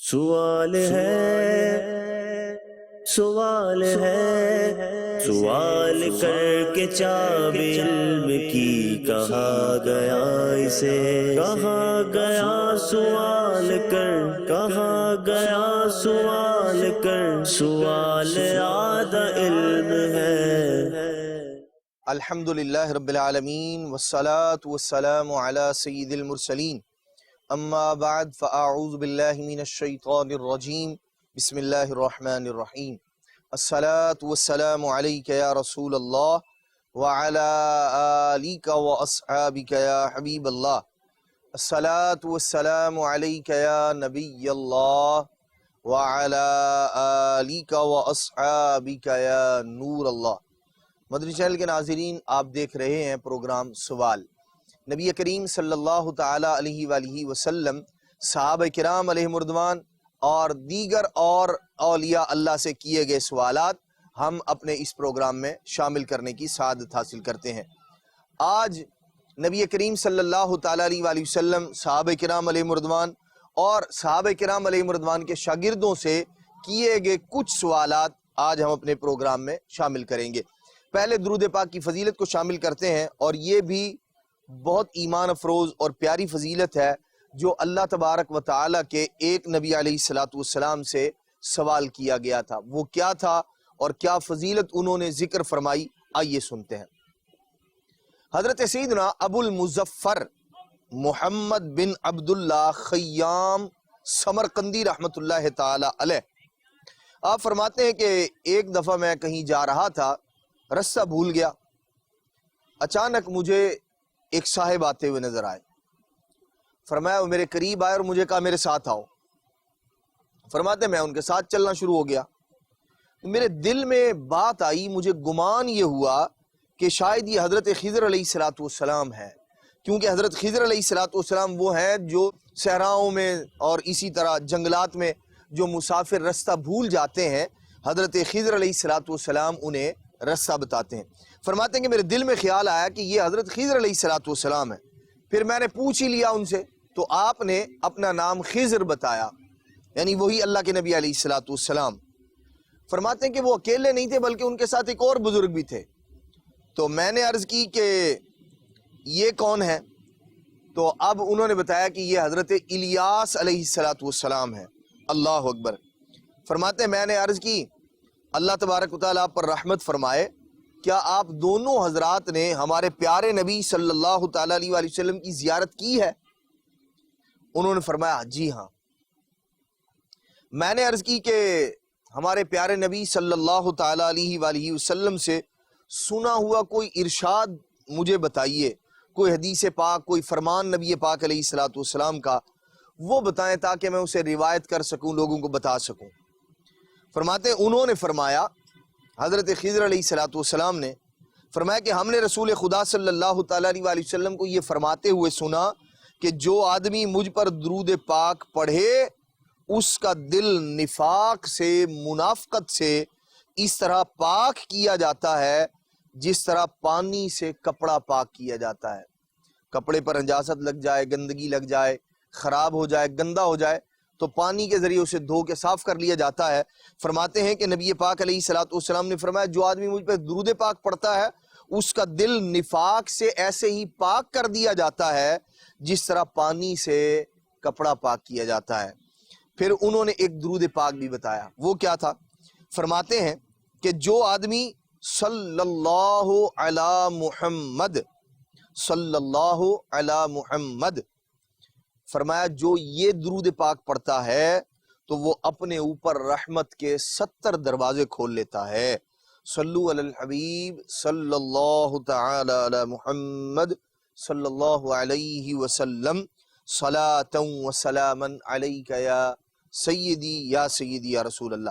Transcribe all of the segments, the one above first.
سوال ہے سوال ہے سوال کر کے چاب علم کی کہا گیا اسے، کہا گیا سوال کر، کہا گیا سوال کر، سوال آدھا علم ہے۔ الحمدللہ رب العالمین والصلاة والسلام علی سید المرسلین، اما بعد فاعوذ باللہ من الشیطان الرجیم، بسم اللہ الرحمن الرحیم۔ الصلاة والسلام علیک یا رسول اللہ وعلی آلک واصحابک یا حبیب اللہ۔ الصلاة والسلام علیک یا نبی اللہ وعلی آلک واصحابک یا نور اللہ۔ مدنی چینل کے ناظرین، آپ دیکھ رہے ہیں پروگرام سوال۔ نبی کریم صلی اللہ تعالی علیہ وآلہ وسلم، صحابہ کرام علیہم رضوان اور دیگر اور اولیاء اللہ سے کیے گئے سوالات ہم اپنے اس پروگرام میں شامل کرنے کی سعادت حاصل کرتے ہیں۔ آج نبی کریم صلی اللہ تعالی علیہ وآلہ وسلم، صحابہ کرام علیہم رضوان اور صحابہ کرام علیہم رضوان کے شاگردوں سے کیے گئے کچھ سوالات آج ہم اپنے پروگرام میں شامل کریں گے۔ پہلے درود پاک کی فضیلت کو شامل کرتے ہیں، اور یہ بھی بہت ایمان افروز اور پیاری فضیلت ہے جو اللہ تبارک و تعالیٰ کے ایک نبی علیہ السلام سے سوال کیا گیا تھا۔ وہ کیا تھا اور کیا فضیلت انہوں نے ذکر فرمائی، آئیے سنتے ہیں۔ حضرت سیدنا ابو المظفر محمد بن عبداللہ خیام سمرقندی رحمت اللہ تعالی علیہ، آپ فرماتے ہیں کہ ایک دفعہ میں کہیں جا رہا تھا، رستہ بھول گیا، اچانک مجھے ایک صاحب آتے ہوئے نظر آئے۔ فرمایا، وہ میرے قریب آئے اور مجھے کہا میرے ساتھ آؤ۔ فرماتے میں ان کے ساتھ چلنا شروع ہو گیا۔ میرے دل میں بات آئی، مجھے گمان یہ ہوا کہ شاید یہ حضرت خضر علیہ السلام ہے، کیونکہ حضرت خضر علیہ السلام وہ ہیں جو صحراؤں میں اور اسی طرح جنگلات میں جو مسافر رستہ بھول جاتے ہیں، حضرت خضر علیہ السلام انہیں رستہ بتاتے ہیں۔ فرماتے ہیں کہ میرے دل میں خیال آیا کہ یہ حضرت خضر علیہ السلام ہے۔ پھر میں نے پوچھ ہی لیا ان سے، تو آپ نے اپنا نام خضر بتایا، یعنی وہی اللہ کے نبی علیہ السلام۔ فرماتے ہیں کہ وہ اکیلے نہیں تھے بلکہ ان کے ساتھ ایک اور بزرگ بھی تھے۔ تو میں نے عرض کی کہ یہ کون ہے؟ تو اب انہوں نے بتایا کہ یہ حضرت الیاس علیہ السلام ہے۔ اللہ اکبر۔ فرماتے ہیں میں نے عرض کی، اللہ تبارک و تعالیٰ آپ پر رحمت فرمائے، کیا آپ دونوں حضرات نے ہمارے پیارے نبی صلی اللہ تعالیٰ علیہ وآلہ وسلم کی زیارت کی ہے؟ انہوں نے فرمایا جی ہاں۔ میں نے عرض کی کہ ہمارے پیارے نبی صلی اللہ تعالیٰ علیہ وآلہ وسلم سے سنا ہوا کوئی ارشاد مجھے بتائیے، کوئی حدیث پاک، کوئی فرمان نبی پاک علیہ السلام کا، وہ بتائیں تاکہ میں اسے روایت کر سکوں، لوگوں کو بتا سکوں۔ فرماتے ہیں انہوں نے فرمایا، حضرت خضر علیہ السلام نے فرمایا کہ ہم نے رسول خدا صلی اللہ تعالیٰ علیہ وآلہ وسلم کو یہ فرماتے ہوئے سنا کہ جو آدمی مجھ پر درود پاک پڑھے اس کا دل نفاق سے، منافقت سے اس طرح پاک کیا جاتا ہے جس طرح پانی سے کپڑا پاک کیا جاتا ہے۔ کپڑے پر نجاست لگ جائے، گندگی لگ جائے، خراب ہو جائے، گندا ہو جائے تو پانی کے ذریعے اسے دھو کے صاف کر لیا جاتا ہے۔ فرماتے ہیں کہ نبی پاک علیہ السلام نے فرمایا جو آدمی مجھ پہ درود پاک پڑھتا ہے اس کا دل نفاق سے ایسے ہی پاک کر دیا جاتا ہے جس طرح پانی سے کپڑا پاک کیا جاتا ہے۔ پھر انہوں نے ایک درود پاک بھی بتایا، وہ کیا تھا؟ فرماتے ہیں کہ جو آدمی صلی اللہ علی محمد، صلی اللہ علی محمد، فرمایا جو یہ درود پاک پڑھتا ہے تو وہ اپنے اوپر رحمت کے 70 دروازے کھول لیتا ہے۔ صلو علی الحبیب صلی اللہ تعالی علی محمد صلی اللہ علیہ وسلم، صلاۃ و سلاما علیک یا سیدی یا رسول اللہ۔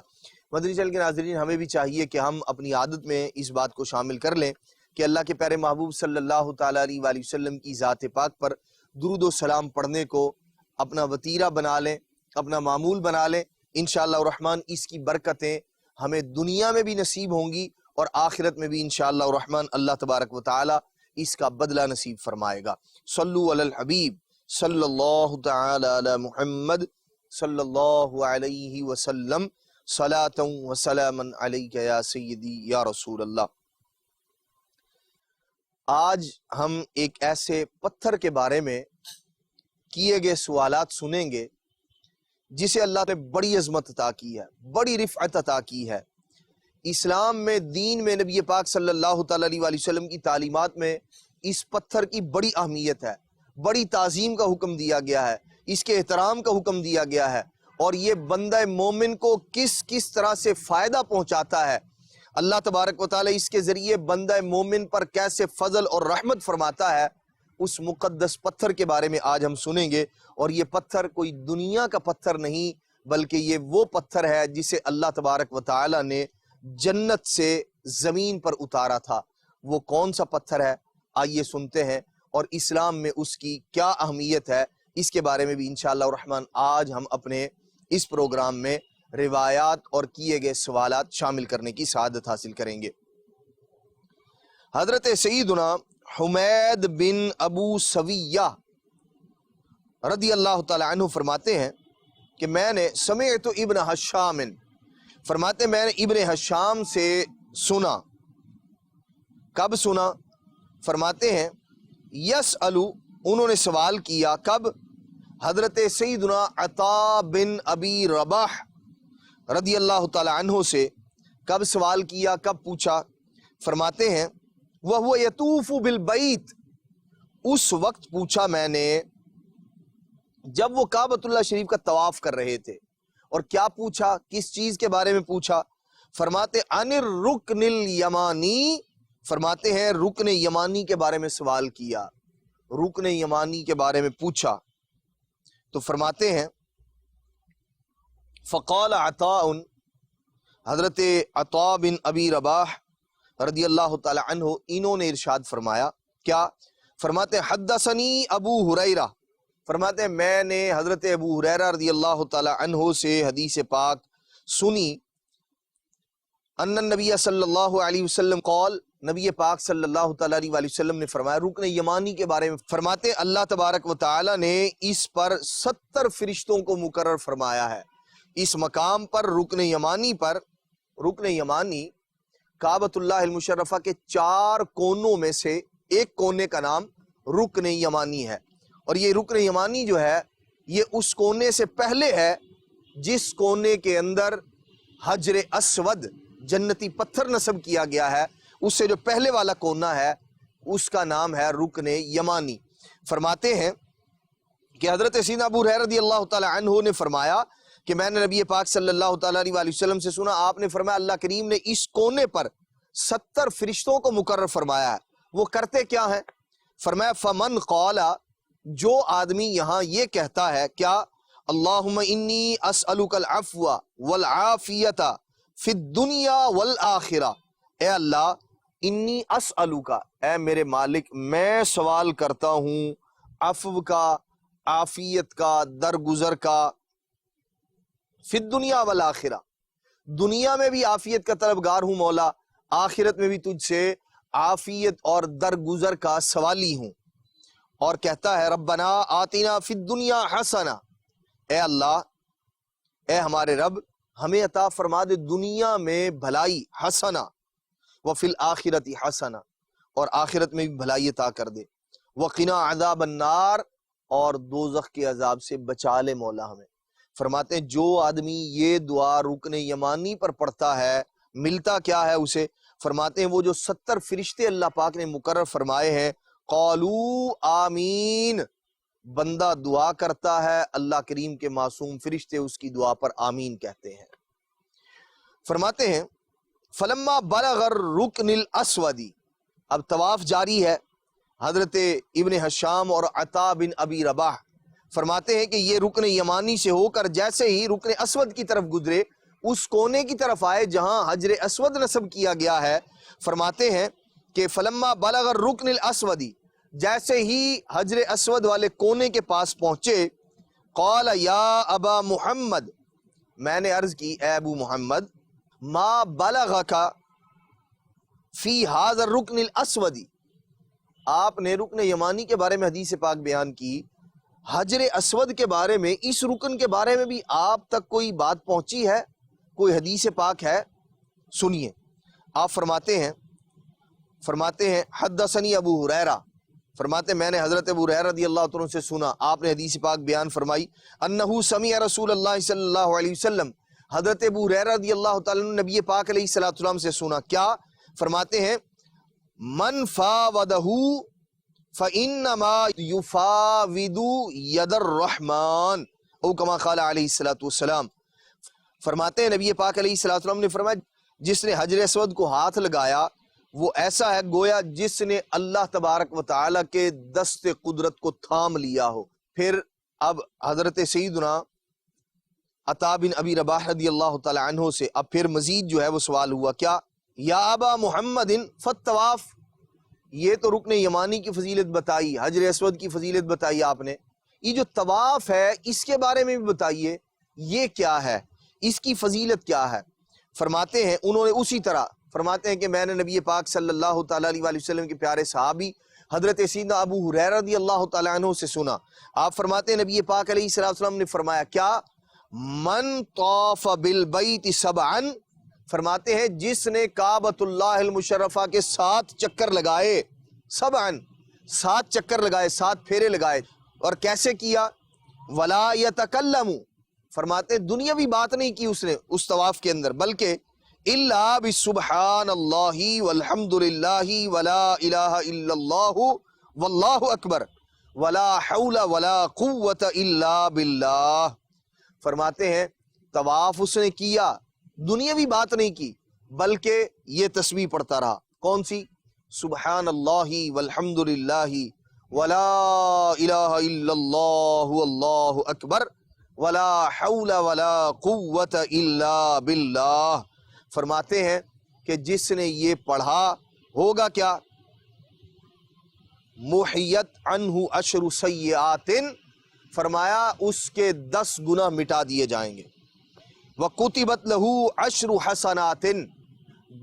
مدنی چینل کے ناظرین، ہمیں بھی چاہیے کہ ہم اپنی عادت میں اس بات کو شامل کر لیں کہ اللہ کے پیارے محبوب صلی اللہ تعالی علیہ وآلہ وسلم کی ذات پاک پر درود و سلام پڑھنے کو اپنا وتیرہ بنا لیں، اپنا معمول بنا لیں۔ انشاءاللہ الرحمن اس کی برکتیں ہمیں دنیا میں بھی نصیب ہوں گی اور آخرت میں بھی انشاءاللہ الرحمن اللہ تبارک و تعالی اس کا بدلہ نصیب فرمائے گا۔ صلو علی الحبیب صلی اللہ تعالی علی محمد صلی اللہ علیہ وسلم صلاۃ و سلاما علیک یا سیدی یا رسول اللہ۔ آج ہم ایک ایسے پتھر کے بارے میں کیے گئے سوالات سنیں گے جسے اللہ نے بڑی عظمت عطا کی ہے، بڑی رفعت عطا کی ہے۔ اسلام میں، دین میں، نبی پاک صلی اللہ تعالیٰ علیہ وسلم کی تعلیمات میں اس پتھر کی بڑی اہمیت ہے، بڑی تعظیم کا حکم دیا گیا ہے، اس کے احترام کا حکم دیا گیا ہے، اور یہ بندہ مومن کو کس طرح سے فائدہ پہنچاتا ہے، اللہ تبارک و تعالیٰ اس کے ذریعے بندہ مومن پر کیسے فضل اور رحمت فرماتا ہے، اس مقدس پتھر کے بارے میں آج ہم سنیں گے۔ اور یہ پتھر کوئی دنیا کا پتھر نہیں، بلکہ یہ وہ پتھر ہے جسے اللہ تبارک و تعالیٰ نے جنت سے زمین پر اتارا تھا۔ وہ کون سا پتھر ہے، آئیے سنتے ہیں، اور اسلام میں اس کی کیا اہمیت ہے، اس کے بارے میں بھی انشاءاللہ الرحمن آج ہم اپنے اس پروگرام میں روایات اور کیے گئے سوالات شامل کرنے کی سعادت حاصل کریں گے۔ حضرت سیدنا حمید بن ابو سویہ رضی اللہ تعالی عنہ فرماتے ہیں کہ میں نے سمعت ابن حشام، فرماتے میں نے ابن حشام سے سنا۔ کب سنا؟ فرماتے ہیں یسألو، انہوں نے سوال کیا، کب؟ حضرت سیدنا عطا بن ابی رباح رضی اللہ تعالی عنہ سے۔ کب سوال کیا، کب پوچھا؟ فرماتے ہیں وَهُوَ يَطُوفُ بِالْبَيْتِ، اس وقت پوچھا میں نے جب وہ کعبۃ اللہ شریف کا طواف کر رہے تھے۔ اور کیا پوچھا، کس چیز کے بارے میں پوچھا؟ فرماتے عن الرکن الیمانی، فرماتے ہیں رکن یمانی کے بارے میں سوال کیا، رکن یمانی کے بارے میں پوچھا۔ تو فرماتے ہیں فقال عطاء، حضرت عطا بن ابی رباح رضی اللہ تعالی عنہ انہوں نے ارشاد فرمایا، کیا؟ فرماتے حدثنی ابو ہریرہ، فرماتے ہیں میں نے حضرت ابو ہریرہ رضی اللہ تعالی عنہ سے حدیث پاک سنی، ان النبی صلی اللہ علیہ وسلم قال، نبی پاک صلی اللہ تعالی علیہ وسلم نے فرمایا رکن یمانی کے بارے میں۔ فرماتے اللہ تبارک و تعالی نے اس پر 70 فرشتوں کو مقرر فرمایا ہے، اس مقام پر رکن یمانی پر۔ رکن یمانی کعبۃ اللہ المشرفہ کے 4 کونوں میں سے ایک کونے کا نام رکن یمانی ہے، اور یہ رکن یمانی جو ہے یہ اس کونے سے پہلے ہے جس کونے کے اندر حجر اسود جنتی پتھر نصب کیا گیا ہے، اس سے جو پہلے والا کونا ہے اس کا نام ہے رکن یمانی۔ فرماتے ہیں کہ حضرت سیدنا ابو ہریرہ رضی اللہ تعالی عنہ نے فرمایا کہ میں نے نبی پاک صلی اللہ تعالی علیہ وسلم سے سنا، آپ نے فرمایا اللہ کریم نے اس کونے پر 70 فرشتوں کو مقرر فرمایا ہے۔ وہ کرتے کیا ہیں؟ فرمایا فمن قال، جو آدمی یہاں یہ کہتا ہے، کیا؟ اللہم انی اسألک العفو والعافیت فی الدنیا والآخرہ، اے اللہ انی اسألک، اے میرے مالک میں سوال کرتا ہوں عفو کا، عافیت کا، درگزر کا، فی الدنیا والآخرہ، دنیا میں بھی عافیت کا طلبگار ہوں مولا، آخرت میں بھی تجھ سے عافیت اور درگزر کا سوالی ہوں۔ اور کہتا ہے ربنا آتنا فی الدنیا حسنہ، اے اللہ، اے ہمارے رب ہمیں عطا فرما دے دنیا میں بھلائی، حسنہ، وفی الآخرۃ حسنہ، اور آخرت میں بھی بھلائی عطا کر دے، وقنا عذاب النار، اور دوزخ کے عذاب سے بچا لے مولا ہمیں۔ فرماتے ہیں جو آدمی یہ دعا رکن یمانی پر پڑھتا ہے ملتا کیا ہے اسے؟ فرماتے ہیں وہ جو 70 فرشتے اللہ پاک نے مقرر فرمائے ہیں، قالو آمین، بندہ دعا کرتا ہے، اللہ کریم کے معصوم فرشتے اس کی دعا پر آمین کہتے ہیں۔ فرماتے ہیں فلما بلغ الرکن الاسود، اب طواف جاری ہے، حضرت ابن حشام اور عطا بن ابی رباح فرماتے ہیں کہ یہ رکن یمانی سے ہو کر جیسے ہی رکن اسود کی طرف گزرے، اس کونے کی طرف آئے جہاں حجر اسود نصب کیا گیا ہے، فرماتے ہیں کہ فلما بلغ الرکن الاسود، جیسے ہی حجر اسود والے کونے کے پاس پہنچے، قال یا ابا محمد، میں نے عرض کی اے ابو محمد، ما بلغک فی ھذا الرکن الاسود، آپ نے رکن یمانی کے بارے میں حدیث پاک بیان کی، حجر اسود کے بارے میں، اس رکن کے بارے میں بھی آپ تک کوئی بات پہنچی ہے، کوئی حدیث پاک ہے؟ سنیے، آپ فرماتے ہیں حدثنی ابو ہریرہ، فرماتے ہیں میں نے حضرت ابو ہریرہ رضی اللہ عنہ سے سنا، آپ نے حدیث پاک بیان فرمائی، انہ سمع رسول اللہ صلی اللہ علیہ وسلم، حضرت ابو ہریرہ رضی اللہ تعالیٰ عنہ نبی پاک علیہ السلام سے سنا، کیا فرماتے ہیں؟ من فاودہ فإنما يفاوض ید الرحمن، او کما قال علیہ السلام، فرماتے ہیں نبی پاک علیہ السلام نے فرمایا جس نے حجر اسود کو ہاتھ لگایا وہ ایسا ہے گویا جس نے اللہ تبارک و تعالی کے دست قدرت کو تھام لیا ہو۔ پھر اب حضرت سیدنا عطا بن ابی رباح رضی اللہ تعالی عنہ سے اب پھر مزید جو ہے وہ سوال ہوا، کیا یا ابا محمد فالطواف، یہ تو رکن یمانی کی فضیلت بتائی، حجر اسود کی فضیلت بتائی آپ نے، یہ جو طواف ہے اس کے بارے میں بھی بتائیے، یہ کیا ہے، اس کی فضیلت کیا ہے؟ فرماتے ہیں انہوں نے اسی طرح فرماتے ہیں کہ میں نے نبی پاک صلی اللہ تعالیٰ علیہ وسلم کے پیارے صحابی حضرت سیدنا ابو ہریرہ رضی اللہ تعالیٰ عنہ سے سنا، آپ فرماتے ہیں نبی پاک علیہ السلام نے فرمایا، کیا من طاف بالبیت سبعا، فرماتے ہیں جس نے کعبۃ اللہ المشرفہ کے 7 چکر لگائے، سبعا 7 چکر لگائے، 7 پھیرے لگائے، اور کیسے کیا؟ ولا یتکلم، فرماتے ہیں دنیاوی بات نہیں کی اس نے اس طواف کے اندر، بلکہ الا بسبحان اللہ والحمد للہ ولا الہ الا اللہ واللہ اکبر ولا حول ولا قوت الا باللہ، فرماتے ہیں طواف اس نے کیا، دنیاوی بات نہیں کی بلکہ یہ تسبیح پڑھتا رہا، کون سی؟ سبحان اللہ والحمد للہ ولا الہ الا اللہ واللہ اکبر ولا حول ولا قوت الا باللہ، فرماتے ہیں کہ جس نے یہ پڑھا ہوگا کیا؟ محیت عنہ عشر سیئات، فرمایا اس کے 10 گناہ مٹا دیے جائیں گے، وَكُتِبَتْ لَهُ عَشْرُ حَسَنَاتٍ،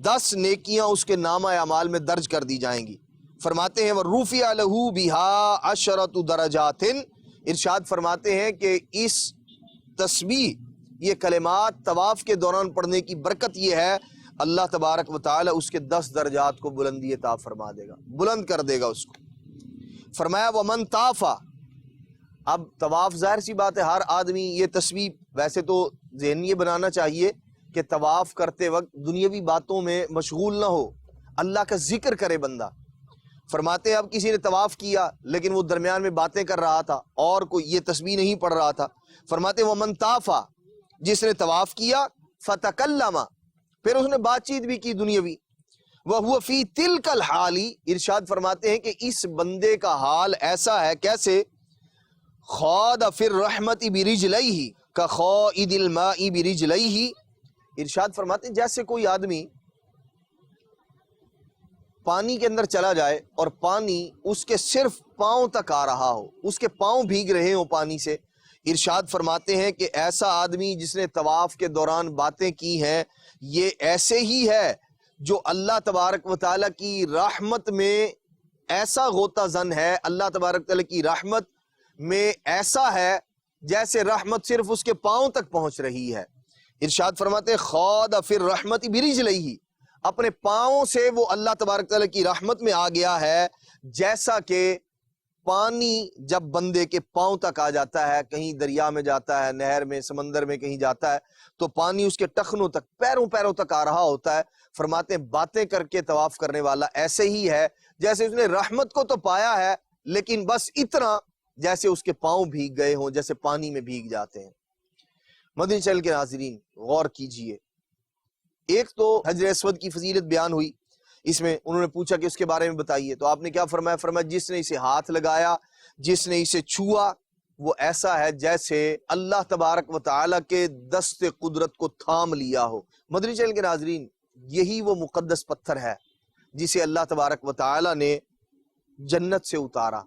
10 نیکیاں اس کے نامہ اعمال میں درج کر دی جائیں گی، فرماتے ہیں وَرُفِعَ لَهُ بِهَا عَشْرَةُ دَرَجَاتٍ، ارشاد فرماتے ہیں کہ اس تسبیح، یہ کلمات طواف کے دوران پڑھنے کی برکت یہ ہے اللہ تبارک و تعالی اس کے 10 درجات کو بلندی عطا فرما دے گا، بلند کر دے گا اس کو۔ فرمایا وَمَن طَافَ، اب طواف ظاہر سی بات ہے ہر آدمی یہ تسبیح ویسے تو ذہن یہ بنانا چاہیے کہ طواف کرتے وقت دنیاوی باتوں میں مشغول نہ ہو، اللہ کا ذکر کرے بندہ۔ فرماتے ہیں اب کسی نے طواف کیا لیکن وہ درمیان میں باتیں کر رہا تھا اور کوئی یہ تسبیح نہیں پڑھ رہا تھا، فرماتے ہیں وَمَن طَافَ، جس نے طواف کیا، فَتَكَلَّمَ، پھر اس نے بات چیت بھی کی دنیاوی، وَهُوَ فِي تِلْكَ الْحَالِ، ارشاد فرماتے ہیں کہ اس بندے کا حال ایسا ہے، کیسے؟ خَاضَ فِي الرَّحْمَةِ بِرِجْلَيْهِ كَخَائِدِ الْمَاءِ بِرِجْلَيْهِ، ارشاد فرماتے ہیں جیسے کوئی آدمی پانی کے اندر چلا جائے اور پانی اس کے صرف پاؤں تک آ رہا ہو، اس کے پاؤں بھیگ رہے ہوں پانی سے، ارشاد فرماتے ہیں کہ ایسا آدمی جس نے طواف کے دوران باتیں کی ہیں یہ ایسے ہی ہے جو اللہ تبارک و تعالیٰ کی رحمت میں ایسا غوطہ زن ہے، اللہ تبارک و تعالیٰ کی رحمت میں ایسا ہے جیسے رحمت صرف اس کے پاؤں تک پہنچ رہی ہے۔ ارشاد فرماتے ہیں خَاضَ فِي الرَّحْمَةِ بِرِجْلَيْهِ، اپنے پاؤں سے وہ اللہ تبارک و تعالیٰ کی رحمت میں آ گیا ہے، جیسا کہ پانی جب بندے کے پاؤں تک آ جاتا ہے، کہیں دریا میں جاتا ہے، نہر میں، سمندر میں کہیں جاتا ہے تو پانی اس کے ٹخنوں تک، پیروں تک آ رہا ہوتا ہے۔ فرماتے ہیں باتیں کر کے طواف کرنے والا ایسے ہی ہے جیسے اس نے رحمت کو تو پایا ہے لیکن بس اتنا جیسے اس کے پاؤں بھیگ گئے ہوں، جیسے پانی میں بھیگ جاتے ہیں۔ مدنی چینل کے ناظرین غور کیجئے، ایک تو حجر اسود کی فضیلت بیان ہوئی، اس میں انہوں نے پوچھا کہ اس کے بارے میں بتائیے، تو آپ نے کیا فرمایا؟ فرمایا جس نے اسے ہاتھ لگایا، جس نے اسے چھوا، وہ ایسا ہے جیسے اللہ تبارک و تعالیٰ کے دست قدرت کو تھام لیا ہو۔ مدنی چینل کے ناظرین یہی وہ مقدس پتھر ہے جسے اللہ تبارک و تعالیٰ نے جنت سے اتارا،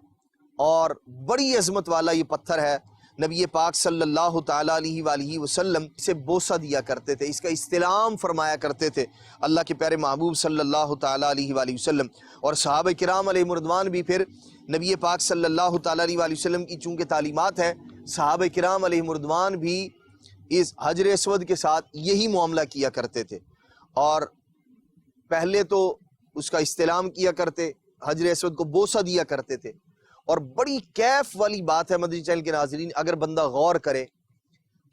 اور بڑی عظمت والا یہ پتھر ہے نبی پاک صلی اللہ تعالیٰ علیہ وآلہ وسلم سے بوسہ دیا کرتے تھے، اس کا استلام فرمایا کرتے تھے اللہ کے پیارے محبوب صلی اللہ تعالیٰ علیہ وآلہ وسلم۔ اور صحابہ کرام علیہ مردوان بھی پھر نبی پاک صلی اللہ تعالیٰ علیہ وآلہ وسلم کی چونکہ تعلیمات ہیں، صحابہ کرام علیہ مردوان بھی اس حجر اسود کے ساتھ یہی معاملہ کیا کرتے تھے، اور پہلے تو اس کا استلام کیا کرتے، حجر اسود کو بوسہ دیا کرتے تھے۔ اور بڑی کیف والی بات ہے مدنی چینل کے ناظرین، اگر بندہ غور کرے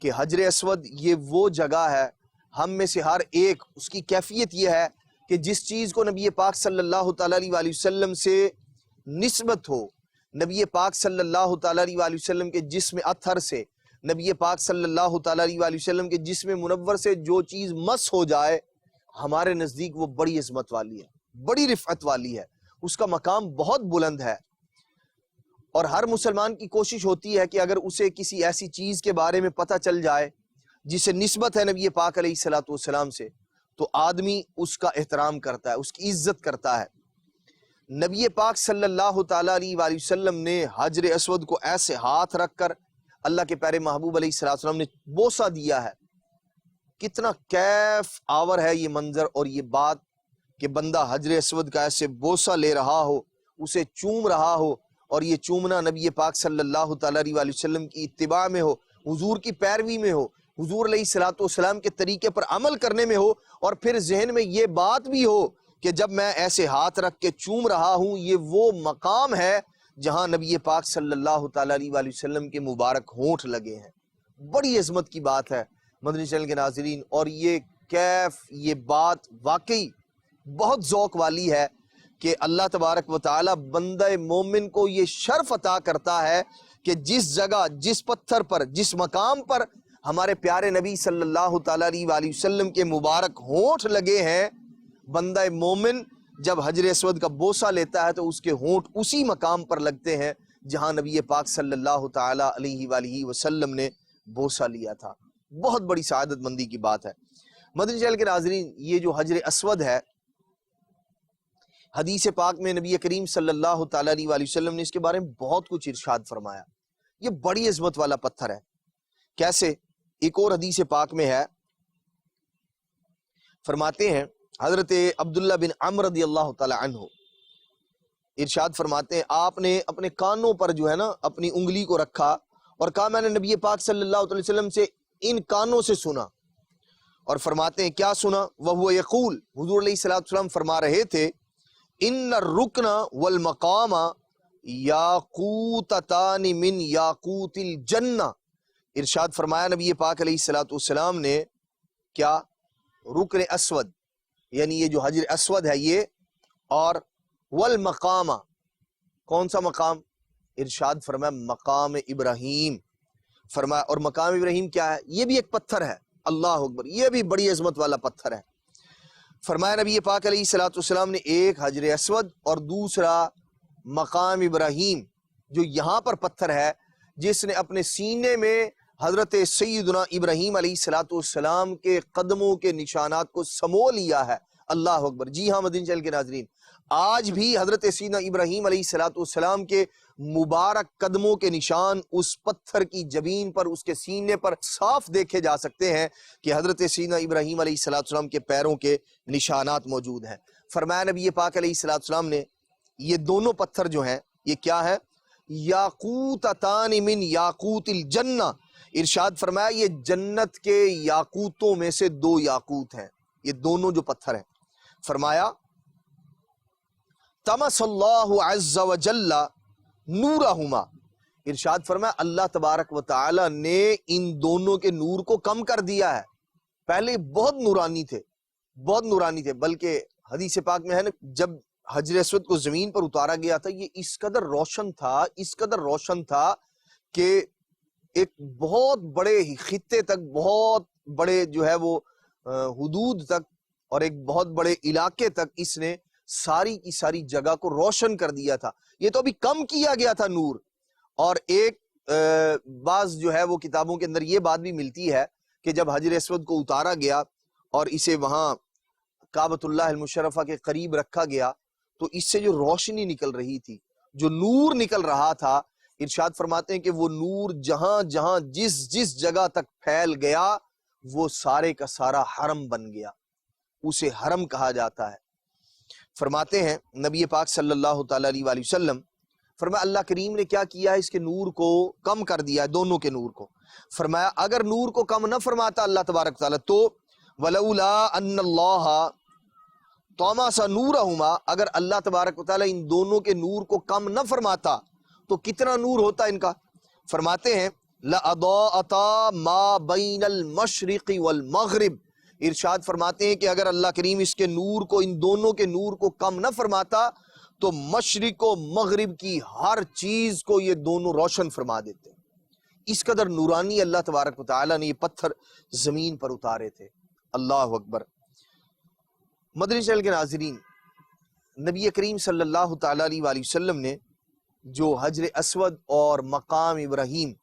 کہ حجر اسود یہ وہ جگہ ہے، ہم میں سے ہر ایک اس کی کیفیت یہ ہے کہ جس چیز کو نبی پاک صلی اللہ تعالیٰ علیہ وآلہ وسلم سے نسبت ہو، نبی پاک صلی اللہ تعالیٰ علیہ وآلہ وسلم کے جسم اطہر سے، نبی پاک صلی اللہ تعالیٰ علیہ وآلہ وسلم کے جسم منور سے جو چیز مس ہو جائے، ہمارے نزدیک وہ بڑی عظمت والی ہے، بڑی رفعت والی ہے، اس کا مقام بہت بلند ہے۔ اور ہر مسلمان کی کوشش ہوتی ہے کہ اگر اسے کسی ایسی چیز کے بارے میں پتہ چل جائے جسے نسبت ہے نبی پاک علیہ الصلوۃ والسلام سے، تو آدمی اس کا احترام کرتا ہے، اس کی عزت کرتا ہے۔ نبی پاک صلی اللہ تعالیٰ علیہ وآلہ وسلم نے حجر اسود کو ایسے ہاتھ رکھ کر اللہ کے پیارے محبوب علیہ الصلوۃ والسلام نے بوسہ دیا ہے۔ کتنا کیف آور ہے یہ منظر اور یہ بات کہ بندہ حجر اسود کا ایسے بوسہ لے رہا ہو، اسے چوم رہا ہو، اور یہ چومنا نبی پاک صلی اللہ تعالیٰ علیہ وآلہ وسلم کی اتباع میں ہو، حضور کی پیروی میں ہو، حضور علیہ الصلوۃ والسلام کے طریقے پر عمل کرنے میں ہو، اور پھر ذہن میں یہ بات بھی ہو کہ جب میں ایسے ہاتھ رکھ کے چوم رہا ہوں یہ وہ مقام ہے جہاں نبی پاک صلی اللہ تعالیٰ علیہ وآلہ وسلم کے مبارک ہونٹ لگے ہیں۔ بڑی عظمت کی بات ہے مدنی چینل کے ناظرین، اور یہ کیف، یہ بات واقعی بہت ذوق والی ہے کہ اللہ تبارک و تعالی بندہ مومن کو یہ شرف عطا کرتا ہے کہ جس جگہ، جس پتھر پر، جس مقام پر ہمارے پیارے نبی صلی اللہ تعالیٰ علیہ وآلہ وسلم کے مبارک ہونٹ لگے ہیں، بندہ مومن جب حجر اسود کا بوسہ لیتا ہے تو اس کے ہونٹ اسی مقام پر لگتے ہیں جہاں نبی پاک صلی اللہ تعالیٰ علیہ وآلہ وسلم نے بوسہ لیا تھا۔ بہت بڑی سعادت مندی کی بات ہے مدنی چینل کے ناظرین۔ یہ جو حجر اسود ہے، حدیث پاک میں نبی کریم صلی اللہ تعالیٰ علیہ وآلہ وسلم نے اس کے بارے میں بہت کچھ ارشاد فرمایا۔ یہ بڑی عظمت والا پتھر ہے۔ کیسے؟ ایک اور حدیث پاک میں ہے، فرماتے ہیں حضرت عبداللہ بن عمر رضی اللہ تعالیٰ عنہ ارشاد فرماتے ہیں، آپ نے اپنے کانوں پر جو ہے نا اپنی انگلی کو رکھا اور کہا میں نے نبی پاک صلی اللہ علیہ وسلم سے ان کانوں سے سنا، اور فرماتے ہیں کیا سنا؟ وَهُوَ يَقُولُ، حضور علیہ السلام فرما رہے تھے، ان الرکن والمقام یاقوتتان من یاقوت الجنہ۔ ارشاد فرمایا نبی پاک علیہ السلام نے، کیا؟ رکن اسود یعنی یہ جو حجر اسود ہے یہ، اور والمقام، کون سا مقام؟ ارشاد فرمایا مقام ابراہیم۔ فرمایا اور مقام ابراہیم کیا ہے؟ یہ بھی ایک پتھر ہے، اللہ اکبر، یہ بھی بڑی عظمت والا پتھر ہے۔ فرمایا نبی پاک علیہ الصلوۃ والسلام نے ایک حجر اسود اور دوسرا مقام ابراہیم، جو یہاں پر پتھر ہے جس نے اپنے سینے میں حضرت سیدنا ابراہیم علیہ الصلوۃ والسلام کے قدموں کے نشانات کو سمو لیا ہے۔ اللہ اکبر۔ جی ہاں مدنی چینل کے ناظرین، آج بھی حضرت سیدنا ابراہیم علیہ الصلوۃ والسلام کے مبارک قدموں کے نشان اس پتھر کی جبین پر، اس کے سینے پر صاف دیکھے جا سکتے ہیں کہ حضرت سیدنا ابراہیم علیہ الصلوۃ والسلام کے پیروں کے نشانات موجود ہیں۔ فرمایا نبی پاک علیہ الصلوۃ والسلام نے یہ دونوں پتھر جو ہیں یہ کیا ہے؟ یاقوتتان من یاقوت الجنہ۔ ارشاد فرمایا یہ جنت کے یاقوتوں میں سے دو یاقوت ہیں، یہ دونوں جو پتھر ہیں۔ فرمایا تمس اللہ عز وجل نورہما، ارشاد فرمایا اللہ تبارک و تعالی نے ان دونوں کے نور کو کم کر دیا ہے۔ پہلے بہت نورانی تھے، بہت نورانی تھے، بلکہ حدیث پاک میں ہے نا جب حجر اسود کو زمین پر اتارا گیا تھا یہ اس قدر روشن تھا، اس قدر روشن تھا کہ ایک بہت بڑے خطے تک، بہت بڑے جو ہے وہ حدود تک اور ایک بہت بڑے علاقے تک اس نے ساری کی ساری جگہ کو روشن کر دیا تھا۔ یہ تو ابھی کم کیا گیا تھا نور۔ اور ایک بعض جو ہے وہ کتابوں کے اندر یہ بات بھی ملتی ہے کہ جب حجر اسود کو اتارا گیا اور اسے وہاں کعبۃ اللہ المشرفہ کے قریب رکھا گیا تو اس سے جو روشنی نکل رہی تھی، جو نور نکل رہا تھا، ارشاد فرماتے ہیں کہ وہ نور جہاں جہاں جس جس جگہ تک پھیل گیا وہ سارے کا سارا حرم بن گیا، اسے حرم کہا جاتا ہے۔ فرماتے ہیں نبی پاک صلی اللہ تعالی علیہ وآلہ وسلم، فرمایا اللہ کریم نے کیا کیا ہے، اس کے نور کو کم کر دیا ہے، دونوں کے نور کو۔ فرمایا اگر نور کو کم نہ فرماتا اللہ تبارک تعالیٰ تو وَلَوْلَا أَنَّ اللَّهَ طَمَسَ نُورَهُمَا، اگر اللہ تبارک تعالیٰ ان دونوں کے نور کو کم نہ فرماتا تو کتنا نور ہوتا ان کا؟ فرماتے ہیں لَأَضَاءَتَا مَا بَيْنَ الْمَشْرِقِ وَالْمَغْرِبِ، ارشاد فرماتے ہیں کہ اگر اللہ کریم اس کے نور کو، ان دونوں کے نور کو کم نہ فرماتا تو مشرق و مغرب کی ہر چیز کو یہ دونوں روشن فرما دیتے۔ اس قدر نورانی اللہ تبارک و تعالیٰ نے یہ پتھر زمین پر اتارے تھے۔ اللہ اکبر۔ مدنی چینل کے ناظرین، نبی کریم صلی اللہ تعالیٰ علیہ وآلہ وسلم نے جو حجر اسود اور مقام ابراہیم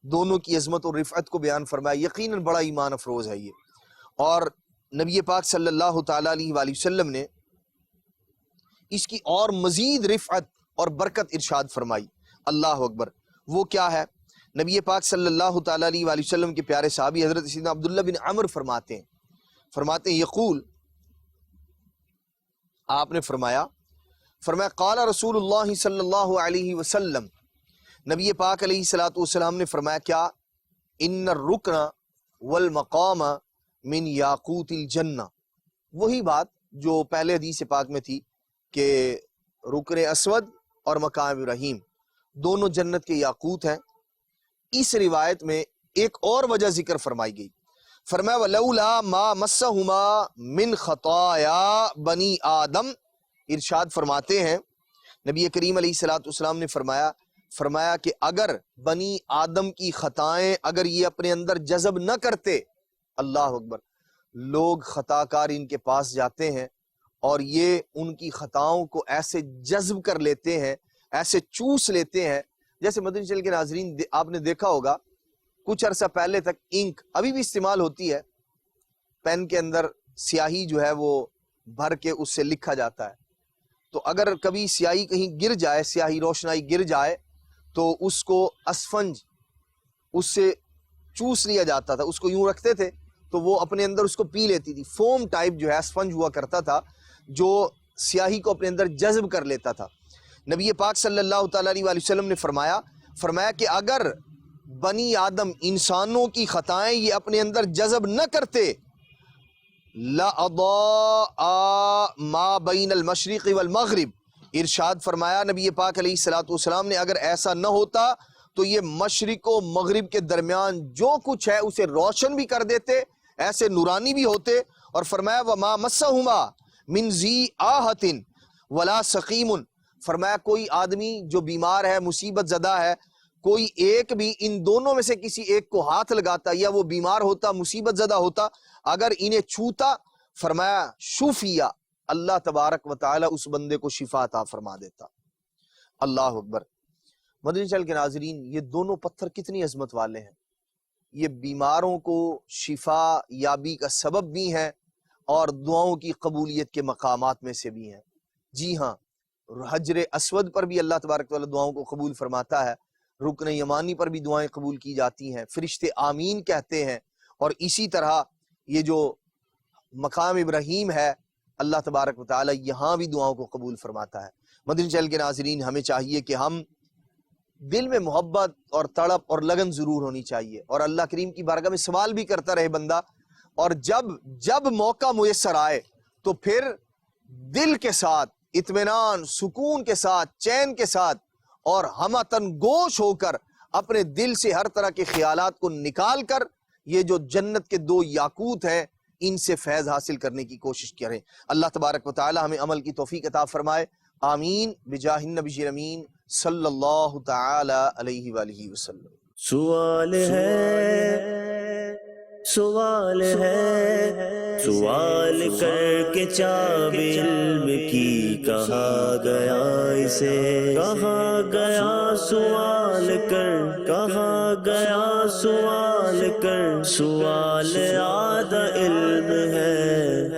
دونوں کی عظمت اور رفعت کو بیان فرمایا، یقیناً بڑا ایمان افروز ہے یہ، اور نبی پاک صلی اللہ تعالیٰ علیہ وآلہ وسلم نے اس کی اور مزید رفعت اور برکت ارشاد فرمائی۔ اللہ اکبر۔ وہ کیا ہے؟ نبی پاک صلی اللہ تعالیٰ علیہ وآلہ وسلم کے پیارے صحابی حضرت سیدنا عبداللہ بن عمر فرماتے ہیں یقول، آپ نے فرمایا قال رسول اللہ صلی اللہ علیہ وسلم، نبی پاک علیہ الصلوۃ والسلام نے فرمایا کیا؟ ان الرکن والمقام من یاقوت الجنہ، وہی بات جو پہلے حدیث پاک میں تھی کہ رکن اسود اور مقام ابراہیم دونوں جنت کے یاقوت ہیں۔ اس روایت میں ایک اور وجہ ذکر فرمائی گئی، فرمایا وَلَوْلَا مَا مَسَّهُمَا مِنْ خَطَايَا بَنِي آدم، ارشاد فرماتے ہیں نبی کریم علیہ الصلوۃ والسلام نے فرمایا کہ اگر بنی آدم کی خطائیں اگر یہ اپنے اندر جذب نہ کرتے، اللہ اکبر، لوگ خطا کار ان کے پاس جاتے ہیں اور یہ ان کی خطاؤں کو ایسے جذب کر لیتے ہیں، ایسے چوس لیتے ہیں، جیسے مدنی چینل کے ناظرین آپ نے دیکھا ہوگا کچھ عرصہ پہلے تک انک ابھی بھی استعمال ہوتی ہے، پین کے اندر سیاہی جو ہے وہ بھر کے اس سے لکھا جاتا ہے، تو اگر کبھی سیاہی کہیں گر جائے، سیاہی روشنائی گر جائے تو اس کو اسفنج اس سے چوس لیا جاتا تھا، اس کو یوں رکھتے تھے تو وہ اپنے اندر اس کو پی لیتی تھی، فوم ٹائپ جو ہے اسفنج ہوا کرتا تھا جو سیاہی کو اپنے اندر جذب کر لیتا تھا۔ نبی پاک صلی اللہ تعالیٰ علیہ وآلہ وسلم نے فرمایا کہ اگر بنی آدم انسانوں کی خطائیں یہ اپنے اندر جذب نہ کرتے، لَأَضَاءَ مَا بَيْنَ الْمَشْرِقِ وَالْمَغْرِبِ، ارشاد فرمایا نبی پاک علیہ الصلوۃ والسلام نے اگر ایسا نہ ہوتا تو یہ مشرق و مغرب کے درمیان جو کچھ ہے اسے روشن بھی کر دیتے، ایسے نورانی بھی ہوتے، اور فرمایا وَمَا مَسَّهُمَا مِنْ ذِي آہَةٍ وَلَا سَقِيمٌ، فرمایا کوئی آدمی جو بیمار ہے، مصیبت زدہ ہے، کوئی ایک بھی ان دونوں میں سے کسی ایک کو ہاتھ لگاتا یا وہ بیمار ہوتا، مصیبت زدہ ہوتا، اگر انہیں چھوتا، فرمایا شفیہ، اللہ تبارک و تعالی اس بندے کو شفا عطا فرما دیتا۔ اللہ اکبر۔ مدنی چینل کے ناظرین، یہ دونوں پتھر کتنی عظمت والے ہیں، یہ بیماروں کو شفا یابی کا سبب بھی ہیں اور دعاؤں کی قبولیت کے مقامات میں سے بھی ہیں۔ جی ہاں، حجر اسود پر بھی اللہ تبارک و تعالی دعاؤں کو قبول فرماتا ہے، رکن یمانی پر بھی دعائیں قبول کی جاتی ہیں، فرشتے آمین کہتے ہیں، اور اسی طرح یہ جو مقام ابراہیم ہے اللہ تبارک و تعالی یہاں بھی دعاؤں کو قبول فرماتا ہے۔ مدنی چینل کے ناظرین، ہمیں چاہیے کہ ہم دل میں محبت اور تڑپ اور لگن ضرور ہونی چاہیے، اور اللہ کریم کی بارگاہ میں سوال بھی کرتا رہے بندہ، اور جب موقع میسر آئے تو پھر دل کے ساتھ اطمینان، سکون کے ساتھ، چین کے ساتھ اور ہمتن گوش ہو کر اپنے دل سے ہر طرح کے خیالات کو نکال کر یہ جو جنت کے دو یاقوت ہیں ان سے فیض حاصل کرنے کی کوشش کریں۔ اللہ تبارک و تعالی ہمیں عمل کی توفیق عطا فرمائے، آمین، بجاہ النبی الامین صلی اللہ تعالی علیہ وآلہ وسلم۔ سوال ہے سوال کر کے چاب علم کی کہا گیا اسے، کہا گیا سوال کر، کہا گیا سوال کر، سوال آدھا علم ہے